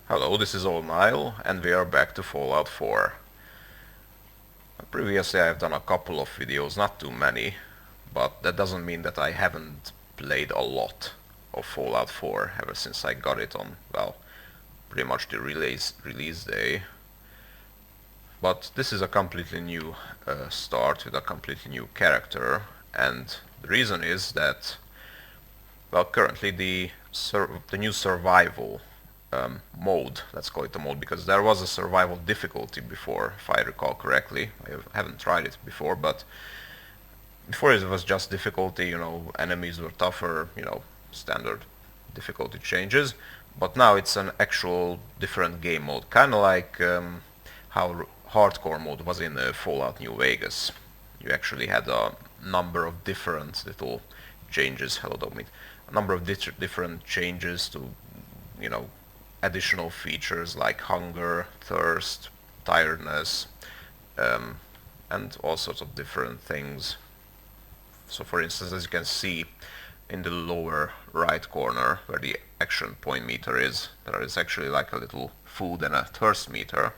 Hello, this is Old Nile, and we are back to Fallout 4. Previously I've done a couple of videos, not too many, but that doesn't mean that I haven't played a lot of Fallout 4 ever since I got it on, well, pretty much the release day. But this is a completely new start with a completely new character, and the reason is that, well, currently the new survival mode, let's call it a mode, because there was a survival difficulty before, if I recall correctly. I haven't tried it before, but before it was just difficulty, enemies were tougher, standard difficulty changes. But now it's an actual different game mode, kind of like how hardcore mode was in Fallout New Vegas. You actually had a number of different little changes, hello Dogmeat, a number of different changes to, you know, additional features like hunger, thirst, tiredness, um, and all sorts of different things. So for instance, as you can see in the lower right corner where the action point meter is, there is actually like a little food and a thirst meter.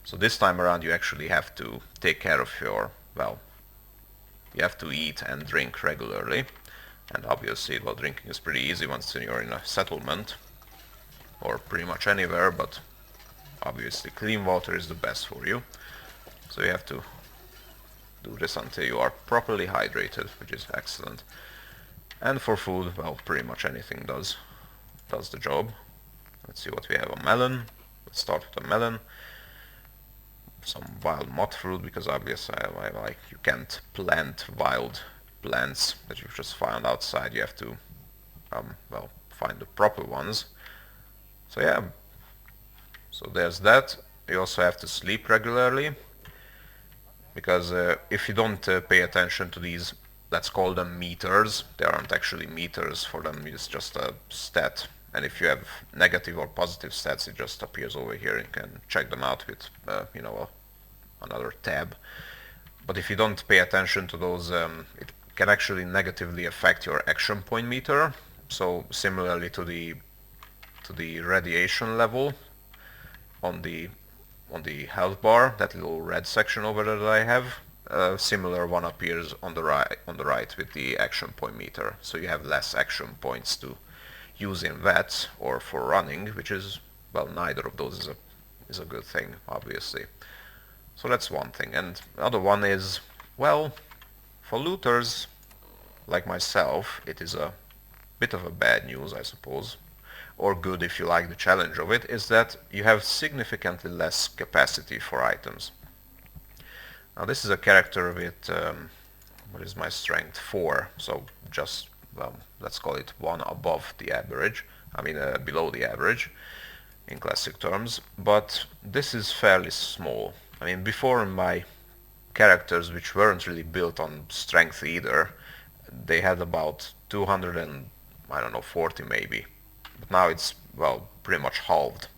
So this time around you actually have to take care of your, well, you have to eat and drink regularly. And obviously, well, drinking is pretty easy once you're in a settlement, or pretty much anywhere, but obviously clean water is the best for you. So you have to do this until you are properly hydrated, which is excellent. And for food, well, pretty much anything does the job. Let's see what we have. A melon. Let's start with a melon. Some wild mud fruit, because obviously like you can't plant wild plants that you just find outside. You have to well, find the proper ones. So yeah, so there's that. You also have to sleep regularly, because if you don't pay attention to these, let's call them meters, they aren't actually meters for them, it's just a stat. And if you have negative or positive stats, it just appears over here. You can check them out with, another tab. But if you don't pay attention to those, it can actually negatively affect your action point meter. So similarly to the radiation level on the health bar, that little red section over there that I have, a similar one appears on the right with the action point meter. So you have less action points to use in VATS or for running, which is, well, neither of those is a good thing, obviously. So that's one thing. And the other one is, well, for looters like myself, it is a bit of a bad news, I suppose, or good if you like the challenge of it, is that you have significantly less capacity for items. Now this is a character with, what is my strength? 4, so just, well, let's call it 1 above the average, below the average in classic terms, but this is fairly small. I mean, before my characters, which weren't really built on strength either, they had about 200 and, I don't know, 40 maybe. But now it's, well, pretty much halved.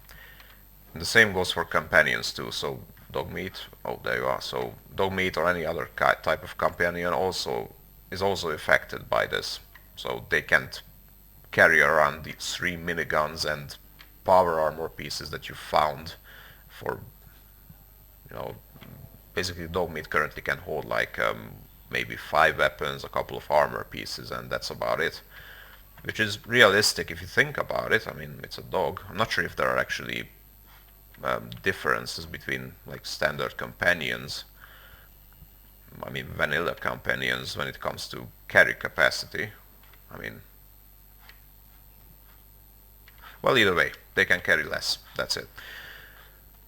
And the same goes for companions too, so dog meat, oh there you are, so dog meat or any other type of companion is also affected by this. So they can't carry around the 3 miniguns and power armor pieces that you found for, basically dog meat currently can hold like maybe 5 weapons, a couple of armor pieces, and that's about it. Which is realistic if you think about it. I mean, it's a dog. I'm not sure if there are actually differences between like standard companions, I mean vanilla companions, when it comes to carry capacity. I mean, well, either way, they can carry less, that's it.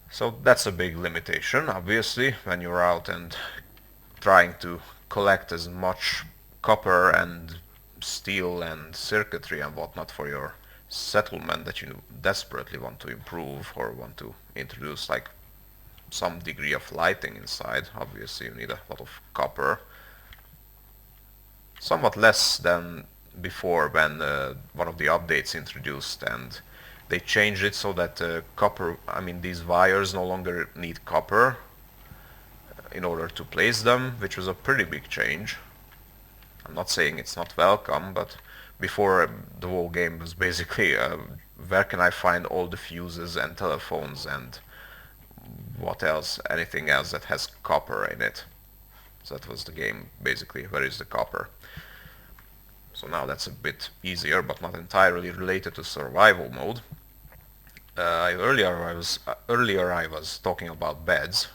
So that's a big limitation, obviously, when you're out and trying to collect as much copper and steel and circuitry and whatnot for your settlement that you desperately want to improve or want to introduce, like some degree of lighting inside. Obviously you need a lot of copper, somewhat less than before when one of the updates introduced, and they changed it so that copper, I mean these wires no longer need copper in order to place them, which was a pretty big change. I'm not saying it's not welcome, but before the whole game was basically where can I find all the fuses and telephones and what else, anything else that has copper in it. So that was the game, basically, where is the copper. So now that's a bit easier, but not entirely related to survival mode. Earlier I was talking about beds,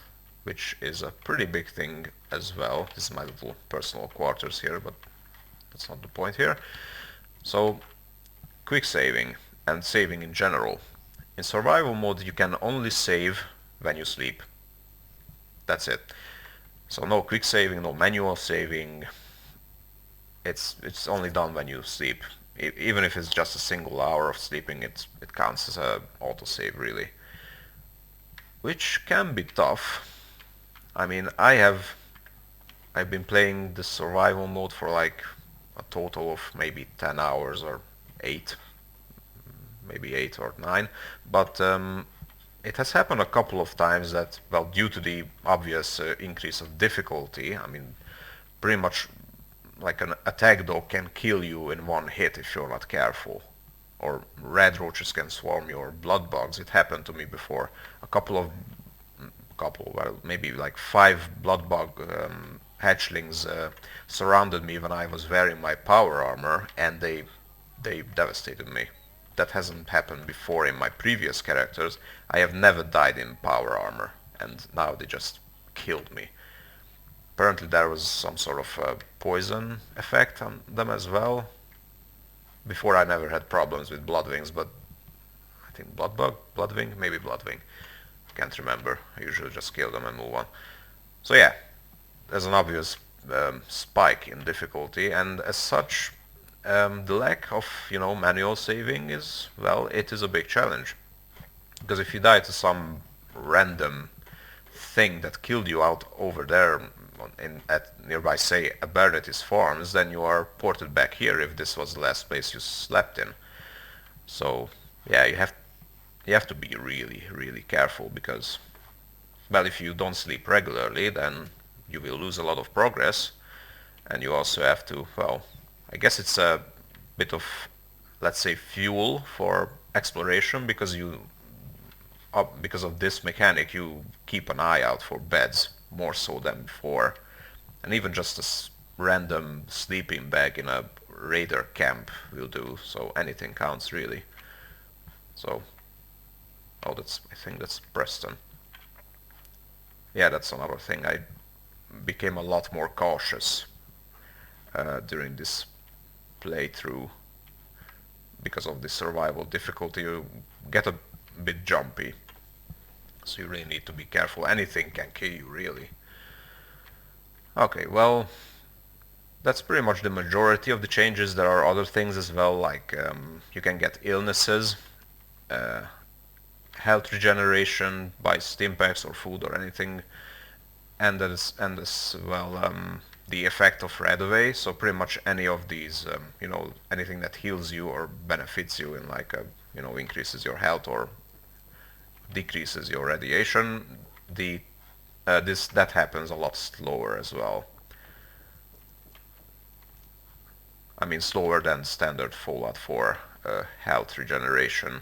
which is a pretty big thing as well. This is my little personal quarters here, but that's not the point here. So, quick saving and saving in general. In survival mode you can only save when you sleep. That's it. So no quick saving, no manual saving. It's only done when you sleep. Even if it's just a single hour of sleeping, it counts as a autosave really. Which can be tough. I mean, I've been playing the survival mode for like a total of maybe 10 hours or 8, maybe 8 or 9, but it has happened a couple of times that, well, due to the obvious increase of difficulty, I mean, pretty much like an attack dog can kill you in one hit if you're not careful. Or red roaches can swarm you, or blood bugs. It happened to me before. Well, maybe like 5 blood bug hatchlings surrounded me when I was wearing my power armor, and they devastated me. That hasn't happened before in my previous characters. I have never died in power armor, and now they just killed me. Apparently there was some sort of poison effect on them as well. Before I never had problems with bloodwings, but I think bloodwing, maybe bloodwing. Can't remember. I usually just kill them and move on. So yeah, there's an obvious spike in difficulty, and as such, the lack of, manual saving is, well, it is a big challenge. Because if you die to some random thing that killed you out over there at nearby, say, Abernity's farms, then you are ported back here if this was the last place you slept in. So yeah, you have to be really, really careful, because, well, if you don't sleep regularly, then you will lose a lot of progress, and you also have to, well, I guess it's a bit of, let's say, fuel for exploration, because because of this mechanic you keep an eye out for beds more so than before, and even just a random sleeping bag in a raider camp will do, so anything counts really. So, oh, I think that's Preston. Yeah, that's another thing. I became a lot more cautious during this playthrough because of the survival difficulty. You get a bit jumpy, so you really need to be careful. Anything can kill you, really. Okay, well, that's pretty much the majority of the changes. There are other things as well, like you can get illnesses, health regeneration by stim packs or food or anything, and as well the effect of red away. So pretty much any of these, anything that heals you or benefits you in like increases your health or decreases your radiation, that happens a lot slower as well. I mean, slower than standard Fallout 4 health regeneration.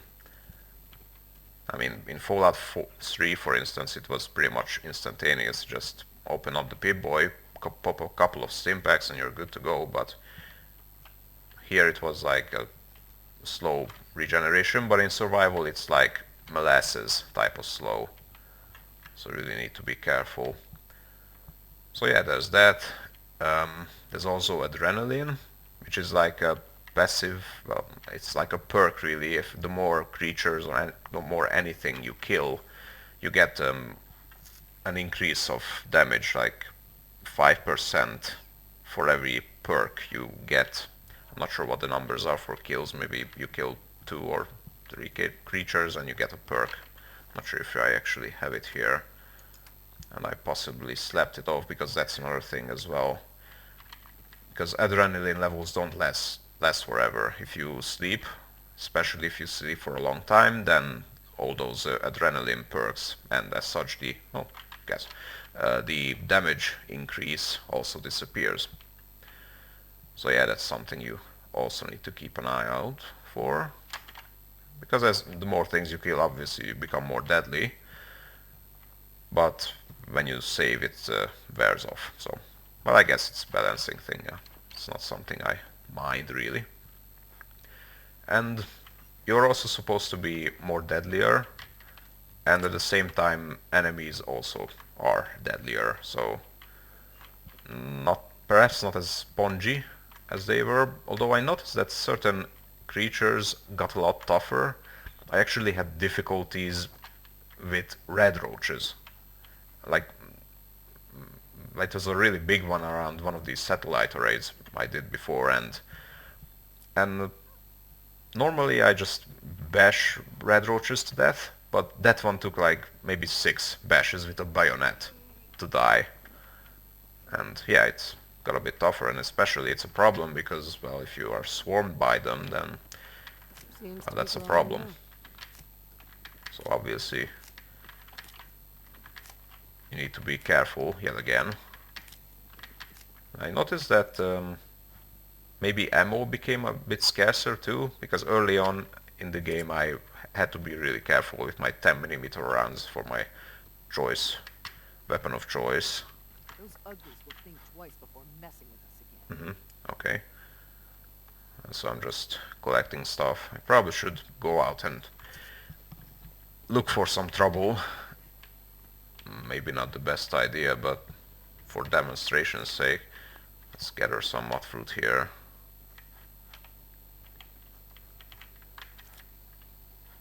I mean, in Fallout 3, for instance, it was pretty much instantaneous. Just open up the Pip-Boy, pop a couple of stim packs, and you're good to go. But here it was like a slow regeneration, but in survival it's like molasses type of slow. So really need to be careful. So yeah, there's that. There's also adrenaline, which is like a passive, well, it's like a perk really. If the more creatures or the more anything you kill, you get an increase of damage, like 5% for every perk you get. I'm not sure what the numbers are for kills. Maybe you kill 2 or 3 creatures and you get a perk. Not sure if I actually have it here, and I possibly slapped it off, because that's another thing as well. Because adrenaline levels don't last forever. If you sleep, especially if you sleep for a long time, then all those adrenaline perks and as such the damage increase also disappears. So yeah, that's something you also need to keep an eye out for, because as the more things you kill, obviously you become more deadly, but when you save it wears off. So, well, I guess it's a balancing thing. Yeah. It's not something I mind really. And you're also supposed to be more deadlier, and at the same time enemies also are deadlier, so perhaps not as spongy as they were, although I noticed that certain creatures got a lot tougher. I actually had difficulties with red roaches. Like, it was a really big one around one of these satellite arrays I did before, and normally I just bash red roaches to death, but that one took like maybe 6 bashes with a bayonet to die. And yeah, it's got a bit tougher, and especially it's a problem because, well, if you are swarmed by them, then well, that's a problem. So obviously you need to be careful yet again. I noticed that maybe ammo became a bit scarcer too, because early on in the game I had to be really careful with my 10mm rounds for my weapon of choice. Those uglies will think twice before messing with us again. Okay. So I'm just collecting stuff. I probably should go out and look for some trouble. Maybe not the best idea, but for demonstration's sake, let's gather some mud fruit here.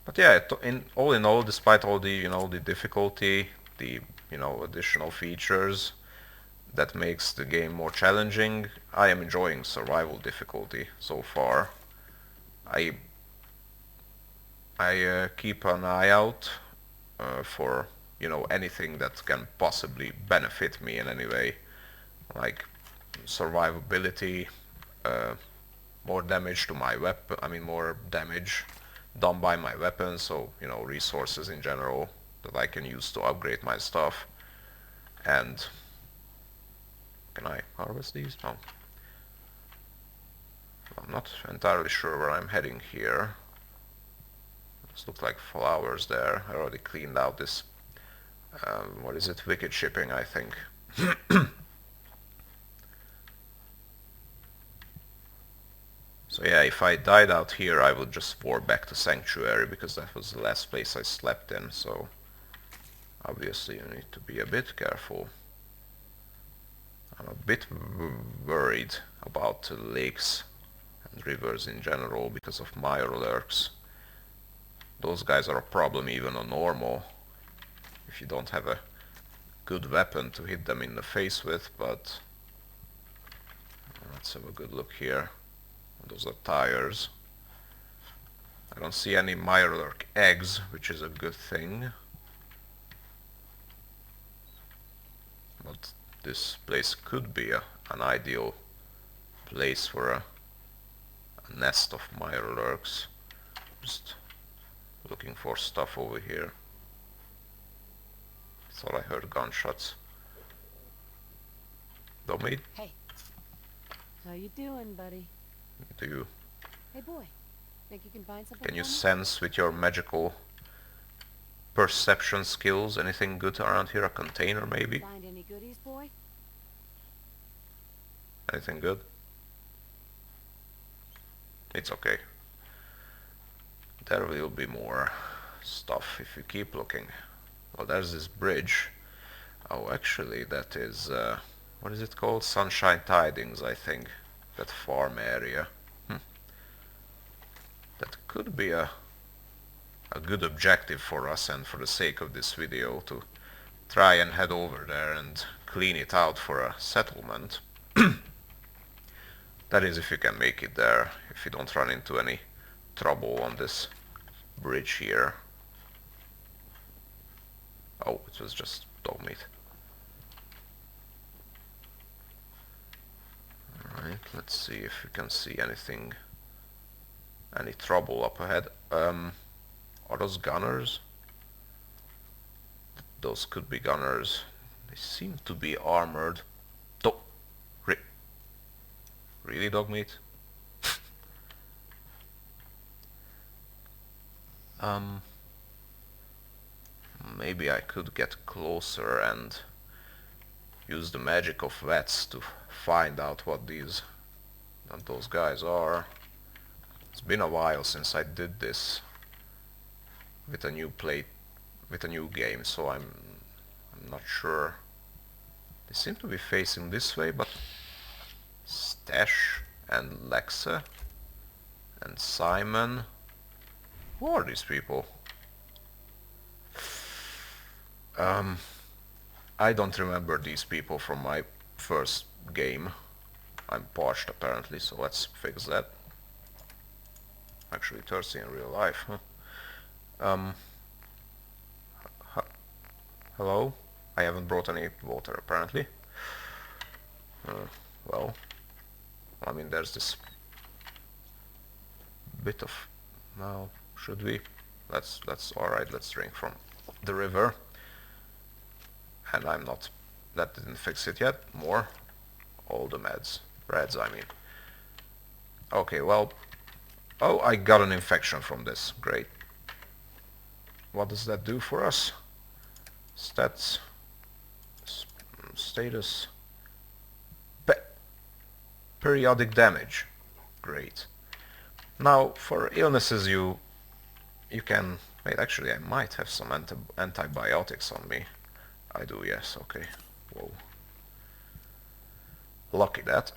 But yeah, in all, despite all the the difficulty, the additional features that makes the game more challenging, I am enjoying survival difficulty so far. I keep an eye out for anything that can possibly benefit me in any way, like survivability, uh, more damage to my weapon. I mean, more damage done by my weapon. So resources in general that I can use to upgrade my stuff. And can I harvest these? No. I'm not entirely sure where I'm heading here. This looks like flowers there. I already cleaned out this, what is it, wicked shipping, I think. So yeah, if I died out here, I would just warp back to Sanctuary, because that was the last place I slept in, so obviously you need to be a bit careful. I'm a bit worried about lakes and rivers in general because of mirelurks. Those guys are a problem even on normal, if you don't have a good weapon to hit them in the face with, but let's have a good look here. Those are tires. I don't see any mirelurk eggs, which is a good thing. But this place could be an ideal place for a nest of mirelurks. Just looking for stuff over here. Thought I heard gunshots. Don't meet? Hey. How you doing, buddy? Do you? Hey, boy. Think you can find something? Can you sense with your magical perception skills anything good around here? A container, maybe? Find any goodies, boy? Anything good? It's okay. There will be more stuff if you keep looking. Well, there's this bridge. Oh, actually, that is, what is it called? Sunshine Tidings, I think. That farm area. That could be a good objective for us, and for the sake of this video, to try and head over there and clean it out for a settlement. That is, if you can make it there, if you don't run into any trouble on this bridge here. Oh, it was just dog meat. Alright, let's see if we can see anything, any trouble up ahead. Are those gunners? Those could be gunners. They seem to be armored. Really, dog meat? Um, maybe I could get closer and use the magic of vets to find out what those guys are. It's been a while since I did this with a new game, so I'm not sure. They seem to be facing this way, but Stash and Lexa and Simon. Who are these people? I don't remember these people from my first game. I'm parched apparently, so let's fix that. Actually thirsty in real life, huh? Hello? I haven't brought any water apparently. Well, I mean there's this bit of... Well, should we? That's alright, let's drink from the river. And I'm not... That didn't fix it yet. More. All the meds. Reds, I mean. Okay, well... Oh, I got an infection from this. Great. What does that do for us? Stats. Status. Periodic damage. Great. Now, for illnesses you can... Wait, actually I might have some antibiotics on me. I do, yes, okay. Whoa. Lucky that.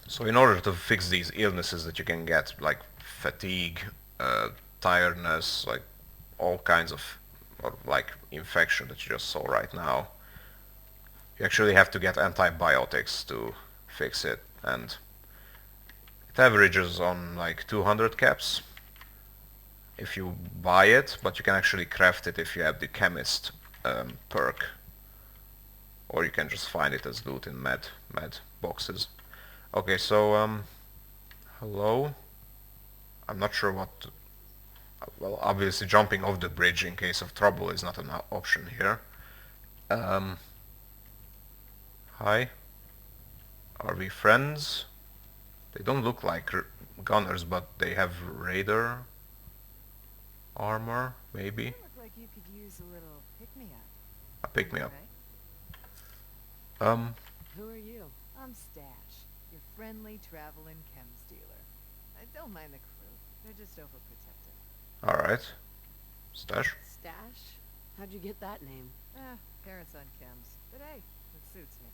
So in order to fix these illnesses that you can get, like fatigue, tiredness, like all kinds of, or like infection that you just saw right now, you actually have to get antibiotics to fix it, and it averages on like 200 caps if you buy it, but you can actually craft it if you have the chemist perk, or you can just find it as loot in med boxes. Okay, so hello. I'm not sure what to, well, obviously jumping off the bridge in case of trouble is not an option here. Hi. Are we friends? They don't look like gunners, but they have radar armor, maybe. You look like you could use a little pick-me-up. A pick-me-up. Who are you? I'm Stash, your friendly traveling chems dealer. I don't mind the crew. They're just overprotective. Alright. Stash. Stash? How'd you get that name? Parents on chems. But hey, it suits me.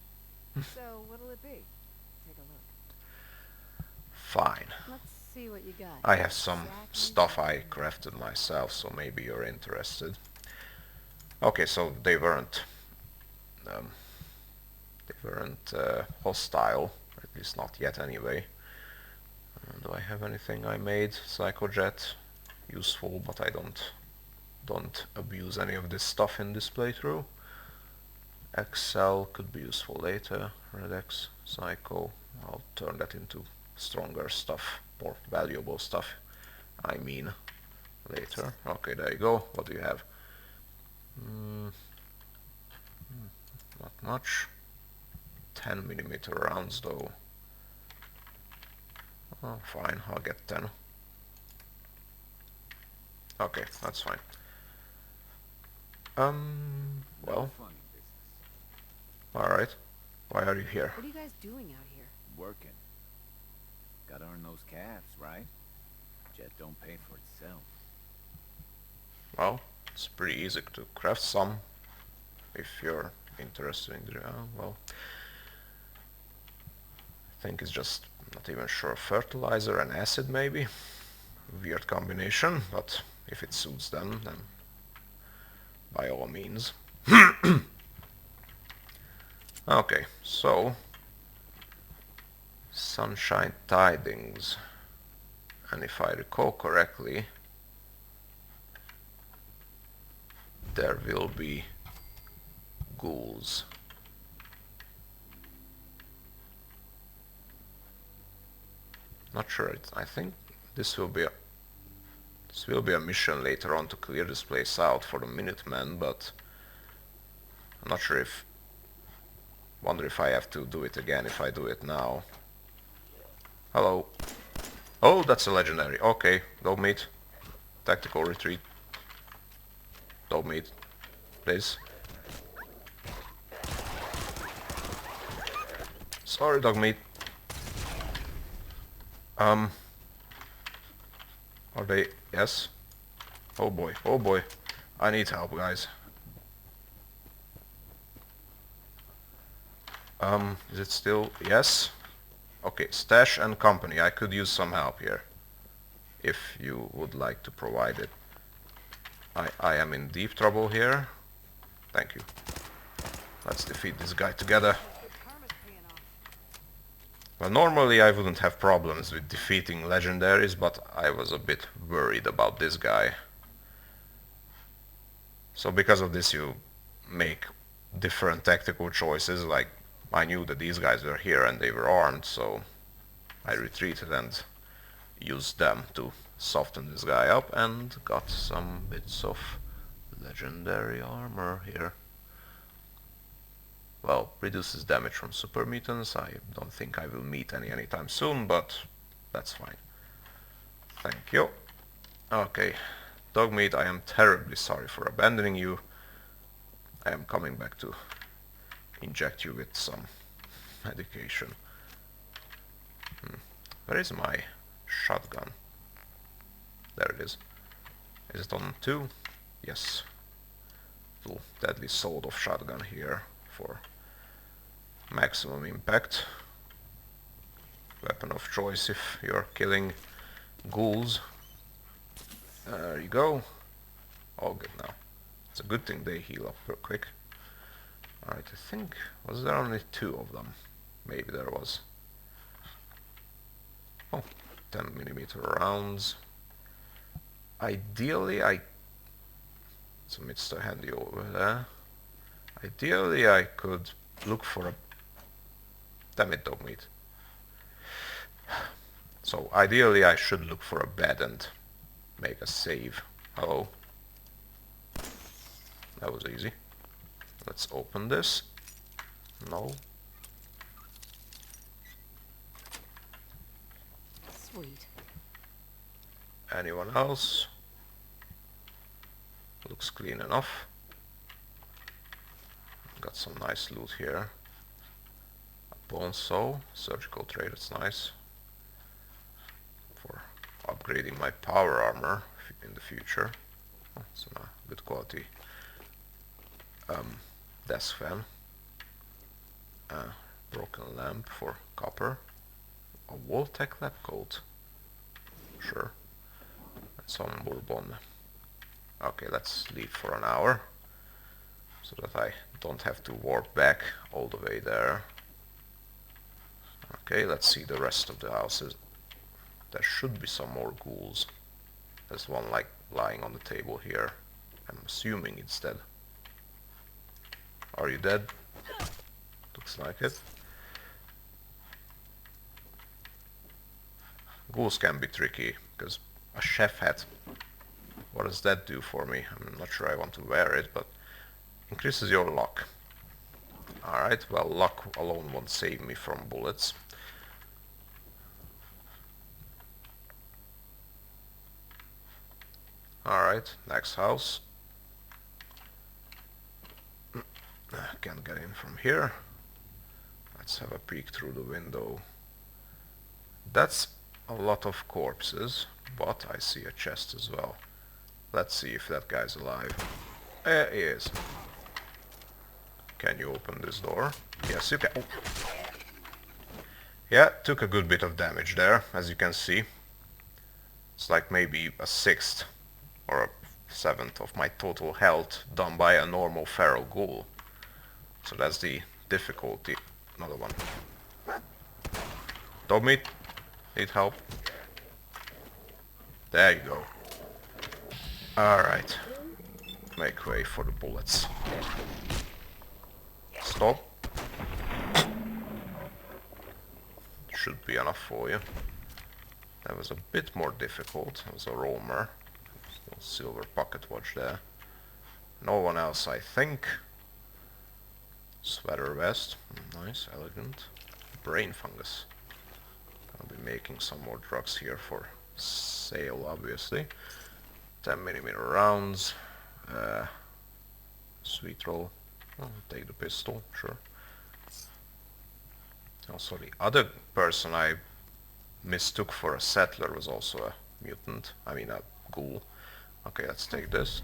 So, what'll it be? Take a look. Fine. Let's see what you got. I have some stuff I crafted myself, so maybe you're interested. Okay, so they weren't hostile, at least not yet anyway. Do I have anything I made? Psychojet, useful, but I don't abuse any of this stuff in this playthrough. Excel could be useful later. Redex, Psycho, I'll turn that into stronger stuff, more valuable stuff, I mean, later. Okay, there you go. What do you have? Not much. 10mm rounds though. Oh, fine, I'll get 10. Okay, that's fine. Well, alright. Why are you here? What are you guys doing out here? Working. Gotta earn those cabs, right? Jet don't pay for itself. Well, it's pretty easy to craft some, if you're interested in the... well, I think it's just, not even sure, fertilizer and acid maybe? Weird combination, but if it suits them, then by all means. Okay, so Sunshine Tidings, and if I recall correctly, there will be ghouls. Not sure. I think this will be a mission later on to clear this place out for the Minutemen, but I'm not sure if... Wonder if I have to do it again if I do it now. Hello. Oh, that's a legendary. Okay, go meet. Tactical retreat. Dog meat, please. Sorry, dog meat. Are they? Yes. Oh boy, oh boy. I need help, guys. Is it still? Yes. Okay, stash and company. I could use some help here, if you would like to provide it. I am in deep trouble here. Thank you. Let's defeat this guy together. Well, normally I wouldn't have problems with defeating legendaries, but I was a bit worried about this guy. So because of this you make different tactical choices, like I knew that these guys were here and they were armed, so I retreated and used them to soften this guy up and got some bits of legendary armor here. Well, reduces damage from super mutants. I don't think I will meet any anytime soon, but that's fine. Thank you. Okay, Dogmeat, I am terribly sorry for abandoning you. I am coming back to inject you with some medication. Where is my shotgun? There it is. Is it on 2? Yes. Little deadly sawed-off shotgun here for maximum impact. Weapon of choice if you're killing ghouls. There you go. All good now. It's a good thing they heal up real quick. Alright, I think... was there only 2 of them? Maybe there was. Oh, 10mm rounds. Ideally I... So Mr. Handy over there. Ideally I could look for a... Damn it, dog meat. So ideally I should look for a bed and make a save. Hello. That was easy. Let's open this. No. Sweet. Anyone else? Looks clean enough. Got some nice loot here. A bone saw, surgical tray, that's nice. For upgrading my power armor in the future. Oh, it's a good quality desk fan. Broken lamp for copper. A Voltec lab coat. Sure. And some bourbon. Okay, let's leave for an hour, so that I don't have to warp back all the way there. Okay, let's see the rest of the houses. There should be some more ghouls. There's one like lying on the table here. I'm assuming it's dead. Are you dead? Looks like it. Ghouls can be tricky, because a chef hat, what does that do for me? I'm not sure I want to wear it, but increases your luck. Alright, well, luck alone won't save me from bullets. Alright, next house. Can't get in from here. Let's have a peek through the window. That's a lot of corpses, but I see a chest as well. Let's see if that guy's alive. He is. Can you open this door? Yes, you can. Oh. Yeah, took a good bit of damage there, as you can see. It's like maybe a 1/6 or a 1/7 of my total health done by a normal feral ghoul. So that's the difficulty. Another one. Dog meat, need help? There you go. Alright. Make way for the bullets. Stop. Should be enough for you. That was a bit more difficult. That was a roamer. Still silver pocket watch there. No one else, I think. Sweater vest. Nice, elegant. Brain fungus. I'll be making some more drugs here for sale, obviously. 10mm rounds. Sweet roll. I'll take the pistol, sure. Also, the other person I mistook for a settler was also a mutant. I mean, a ghoul. Okay, let's take this.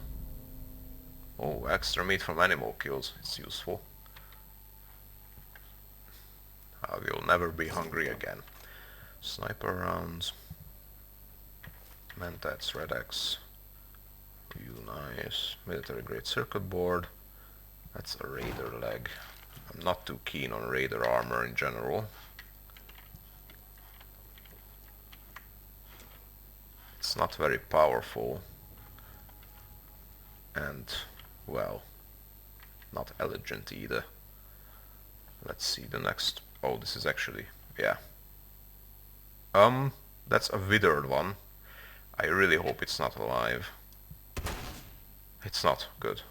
Oh, extra meat from animal kills. It's useful. I will never be hungry again. Sniper rounds. Mentats, Red X. You nice. Military grade circuit board. That's a raider leg. I'm not too keen on raider armor in general. It's not very powerful. And, well, not elegant either. Let's see the next. Oh, this is actually, yeah. That's a withered one. I really hope it's not alive. It's not. Good.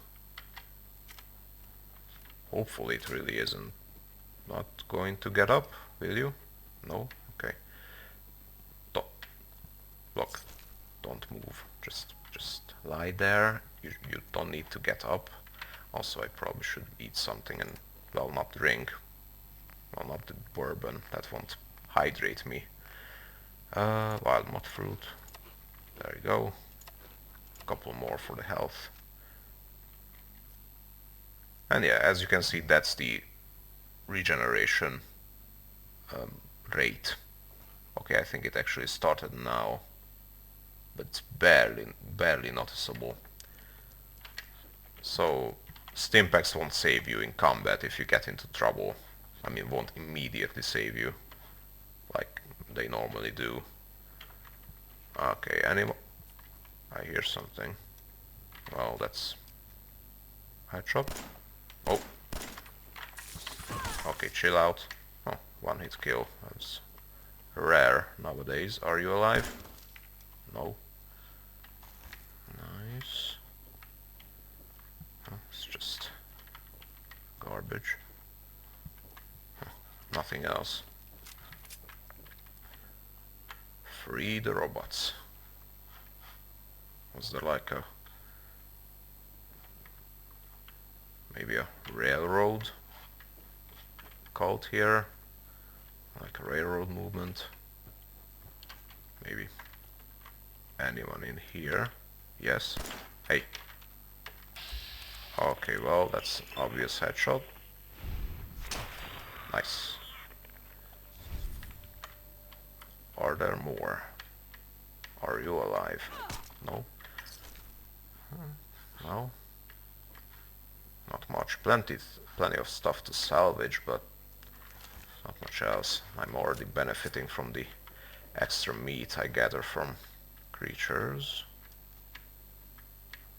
Hopefully it really isn't. Not going to get up, will you? No? Okay. Look. Don't move. Just lie there. You don't need to get up. Also, I probably should eat something and, well, not drink. Well, not the bourbon. That won't hydrate me. Wild mud fruit. There you go. A couple more for the health. And yeah, as you can see, that's the regeneration rate. Okay, I think it actually started now, but it's barely noticeable. So stim packs won't save you in combat if you get into trouble. I mean, won't immediately save you like they normally do. Okay, I hear something. Well, that's headshot. Oh. Okay, chill out. Oh, one hit kill. That's rare nowadays. Are you alive? No. Nice. Oh, it's just garbage. Nothing else. Free the robots. Was there like a... maybe a railroad cult here? Like a railroad movement? Maybe. Anyone in here? Yes. Hey. Okay, well, that's obvious headshot. Nice. Are there more? Are you alive? No? No? Not much. Plenty of stuff to salvage, but not much else. I'm already benefiting from the extra meat I gather from creatures.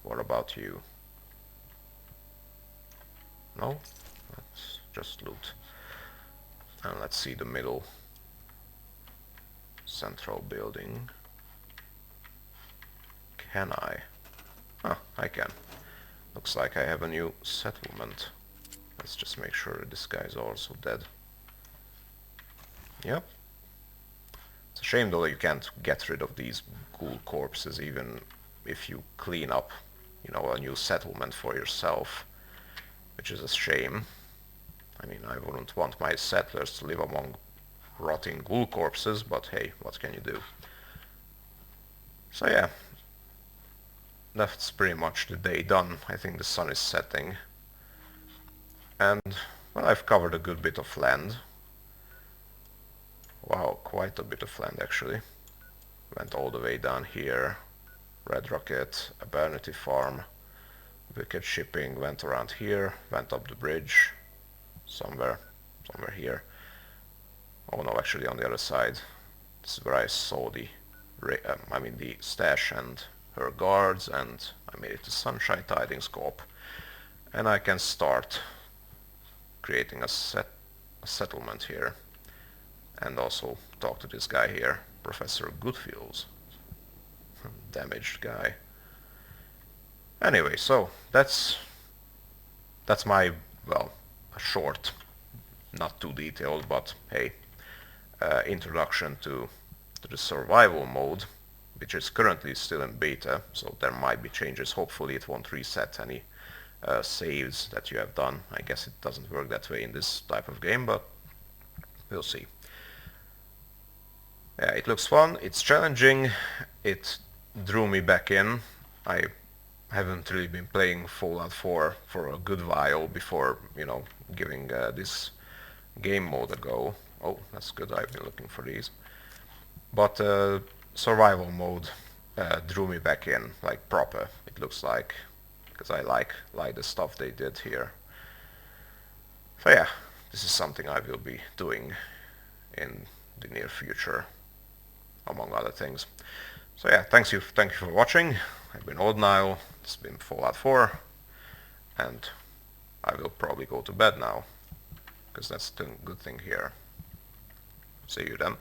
What about you? No? Let's just loot. And let's see the middle central building. Can I? Ah, I can. Looks like I have a new settlement. Let's just make sure this guy is also dead. Yep. It's a shame though you can't get rid of these ghoul corpses even if you clean up, you know, a new settlement for yourself. Which is a shame. I mean, I wouldn't want my settlers to live among rotting ghoul corpses, but hey, what can you do? So yeah, that's pretty much the day done. I think the sun is setting. And, well, I've covered a good bit of land. Wow, quite a bit of land actually. Went all the way down here. Red Rocket, Abernethy Farm, Wicked Shipping, went around here, went up the bridge, somewhere here. Oh no, actually on the other side. This is where I saw the stash and her guards, and I made it to Sunshine Tidings Corp. And I can start creating a settlement here. And also talk to this guy here, Professor Goodfields. Damaged guy. Anyway, so that's my, well, a short, not too detailed, but hey, introduction to the survival mode, which is currently still in beta, so there might be changes. Hopefully it won't reset any saves that you have done. I guess it doesn't work that way in this type of game, but we'll see. Yeah, it looks fun, it's challenging, it drew me back in. I haven't really been playing Fallout 4 for a good while before, you know, giving this game mode a go. Oh, that's good, I've been looking for these. But survival mode drew me back in, like proper, it looks like, because I like the stuff they did here. So yeah, this is something I will be doing in the near future, among other things. So yeah, thank you for watching. I've been Old Nile, it's been Fallout 4, and I will probably go to bed now, because that's the good thing here. See you then.